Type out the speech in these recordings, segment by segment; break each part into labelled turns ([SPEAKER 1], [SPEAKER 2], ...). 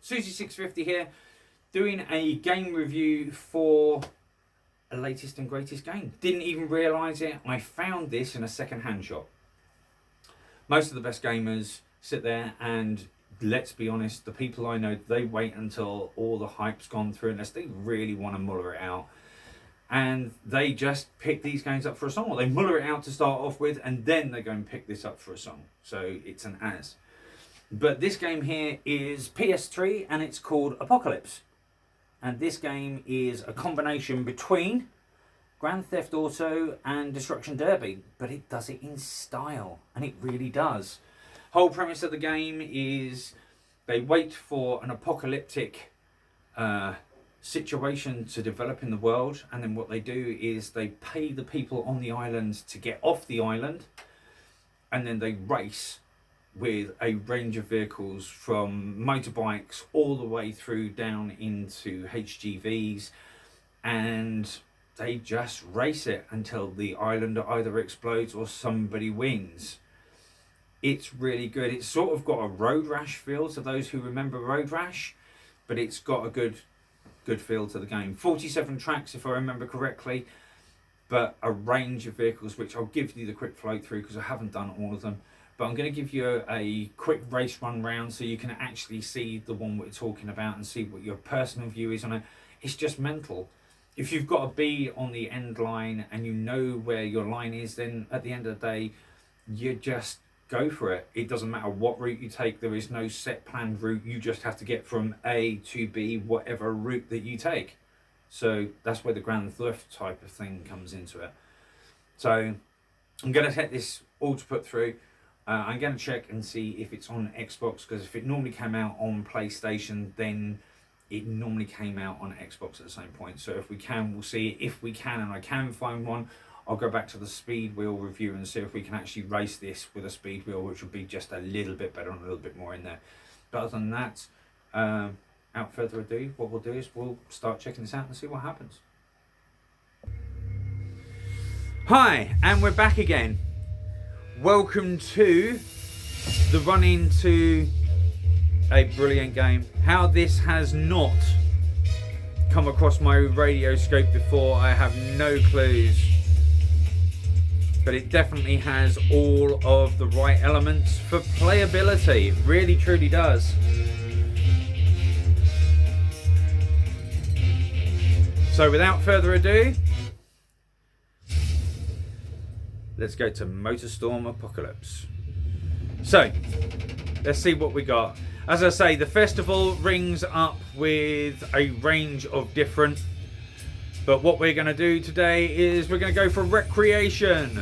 [SPEAKER 1] Susie650 here, doing a game review for a latest and greatest game. Didn't even realise it. I found this in a second-hand shop. Most of the best gamers sit there and, let's be honest, the people I know, they wait until all the hype's gone through unless they really want to muller it out. And they just pick these games up for a song, or they muller it out to start off with, and then they go and pick this up for a song. So it's an as. But this game here is PS3, and it's called Apocalypse. And this game is a combination between Grand Theft Auto and Destruction Derby, but it does it in style, and it really does. Whole premise of the game is they wait for an apocalyptic situation to develop in the world, and then what they do is they pay the people on the island to get off the island, and then they race with a range of vehicles from motorbikes all the way through down into HGVs, and they just race it until the island either explodes or somebody wins. It's really good. It's sort of got a Road Rash feel to those who remember Road Rash, but it's got a good feel to the game. 47 tracks if I remember correctly, but a range of vehicles, which I'll give you the quick flow through because I haven't done all of them. But I'm going to give you a quick race run round so you can actually see the one we're talking about and see what your personal view is on it. It's just mental. If you've got to be on the end line and you know where your line is, then at the end of the day, you just go for it. It doesn't matter what route you take. There is no set planned route. You just have to get from A to B, whatever route that you take. So that's where the Grand Theft type of thing comes into it. So I'm going to take this all to put through. I'm going to check and see if it's on Xbox, because if it normally came out on PlayStation, then it normally came out on Xbox at the same point. So if we can, we'll see. If we can, and I can find one, I'll go back to the speed wheel review and see if we can actually race this with a speed wheel, which will be just a little bit better and a little bit more in there. But other than that, without further ado, what we'll do is we'll start checking this out and see what happens. Hi, and we're back again. Welcome to the run into a brilliant game. How this has not come across my radio scope before, I have no clues. But it definitely has all of the right elements for playability. It really truly does. So without further ado, let's go to MotorStorm Apocalypse. So, let's see what we got. As I say, the festival rings up with a range of different, but what we're going to do today is we're going to go for recreation,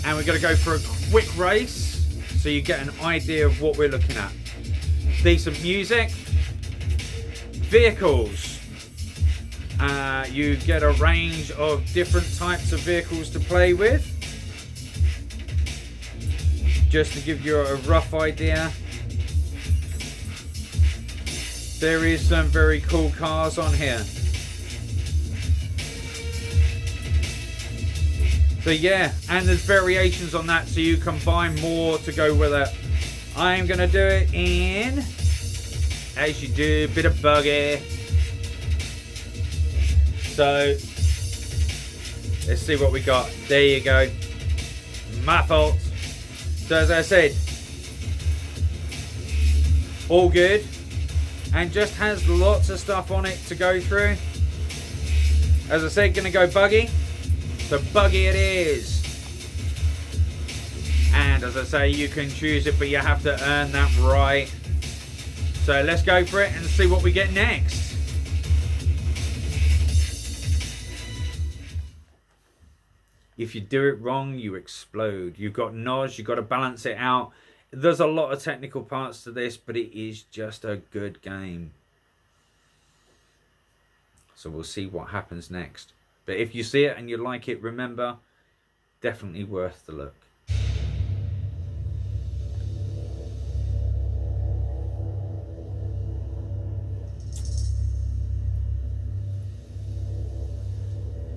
[SPEAKER 1] and we're going to go for a quick race so you get an idea of what we're looking at. Decent music, vehicles. You get a range of different types of vehicles to play with. Just to give you a rough idea, there is some very cool cars on here. So yeah, and there's variations on that, so you can buy more to go with it. I'm going to do it in, as you do, a bit of buggy. So, let's see what we got. There you go. My fault. So as I said, all good, and just has lots of stuff on it to go through. As I said, gonna go buggy, so buggy it is. And as I say, you can choose it, but you have to earn that right. So let's go for it and see what we get next. If you do it wrong, you explode. You've got nods, you've got to balance it out. There's a lot of technical parts to this, but it is just a good game. So we'll see what happens next. But if you see it and you like it, remember, definitely worth the look.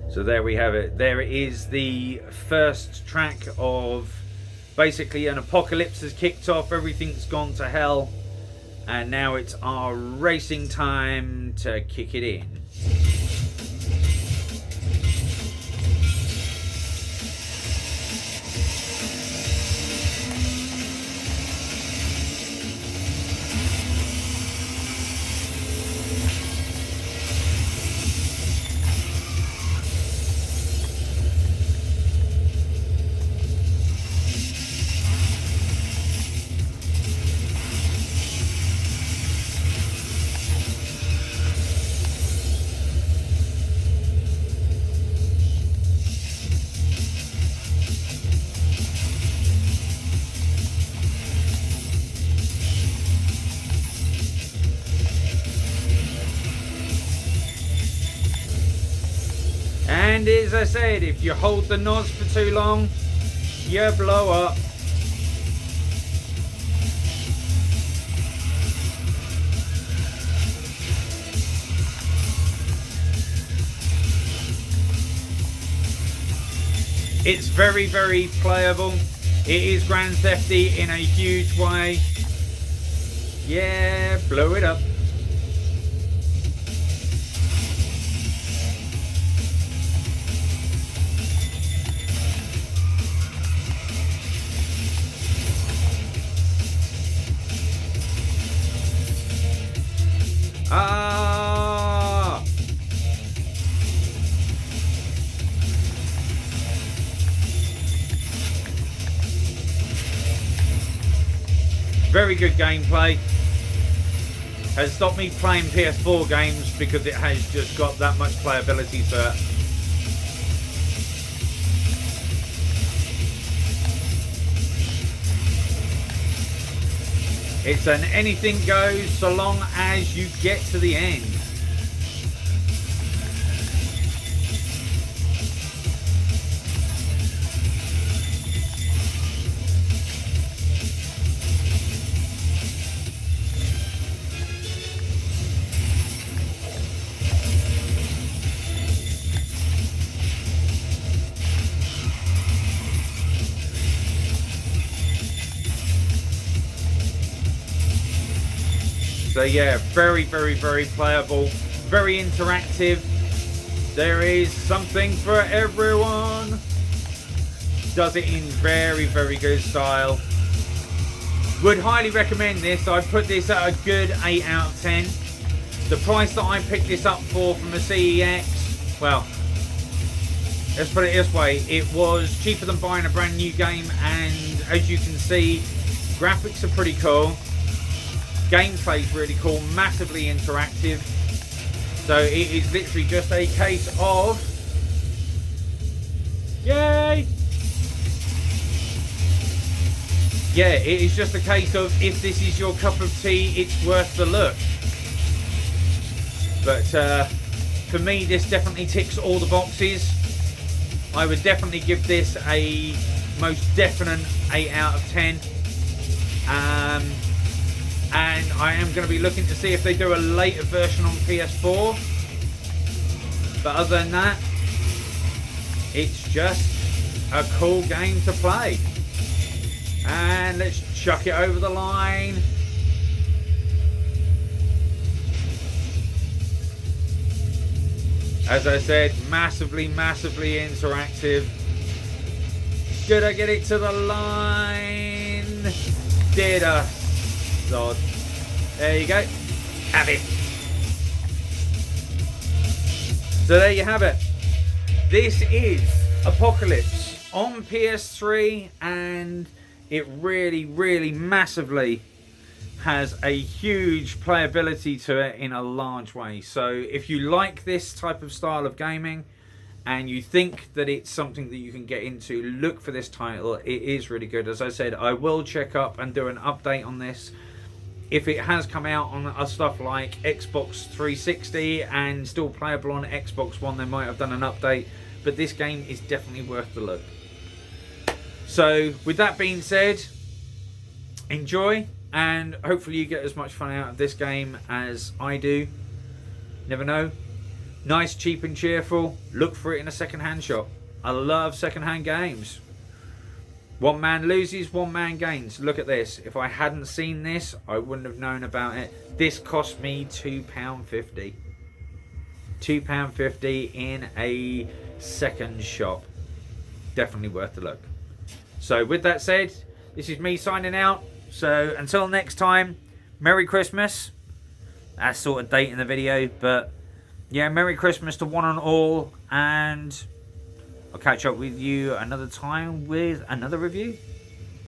[SPEAKER 1] So there we have it. There is the first track of basically an apocalypse has kicked off. Everything's gone to hell. And now it's our racing time to kick it in. And as I said, if you hold the NOS for too long, you blow up. It's very, very playable. It is Grand Thefty in a huge way. Yeah, blow it up. Ah! Very good gameplay. Has stopped me playing PS4 games because it has just got that much playability to it. It's an anything goes so long as you get to the end. So yeah, very, very, very playable, very interactive. There is something for everyone. Does it in very, very good style. Would highly recommend this. I'd put this at a good 8 out of 10. The price that I picked this up for from the CEX, well, let's put it this way. It was cheaper than buying a brand new game, and as you can see, graphics are pretty cool. Gameplay is really cool, massively interactive. So it is literally just a case of, yay! Yeah, it is just a case of, if this is your cup of tea, it's worth the look. But for me, this definitely ticks all the boxes. I would definitely give this a most definite 8 out of 10. And I am going to be looking to see if they do a later version on PS4. But other than that, it's just a cool game to play. And let's chuck it over the line. As I said, massively, massively interactive. Did I get it to the line? Did I? Sod. There you go. Have it. So there you have it. This is Apocalypse on PS3, and it really, really massively has a huge playability to it in a large way. So if you like this type of style of gaming and you think that it's something that you can get into, look for this title. It is really good. As I said, I will check up and do an update on this if it has come out on stuff like Xbox 360 and still playable on Xbox One. They might have done an update, but this game is definitely worth the look. So with that being said, enjoy, and hopefully you get as much fun out of this game as I do. Never know. Nice, cheap and cheerful. Look for it in a second-hand shop. I love second-hand games. One man loses, one man gains. Look at this. If I hadn't seen this, I wouldn't have known about it. This cost me £2.50. £2.50 in a second shop. Definitely worth the look. So with that said, this is me signing out. So until next time, Merry Christmas. That's sort of date in the video, but yeah, Merry Christmas to one and all, and I'll catch up with you another time with another review.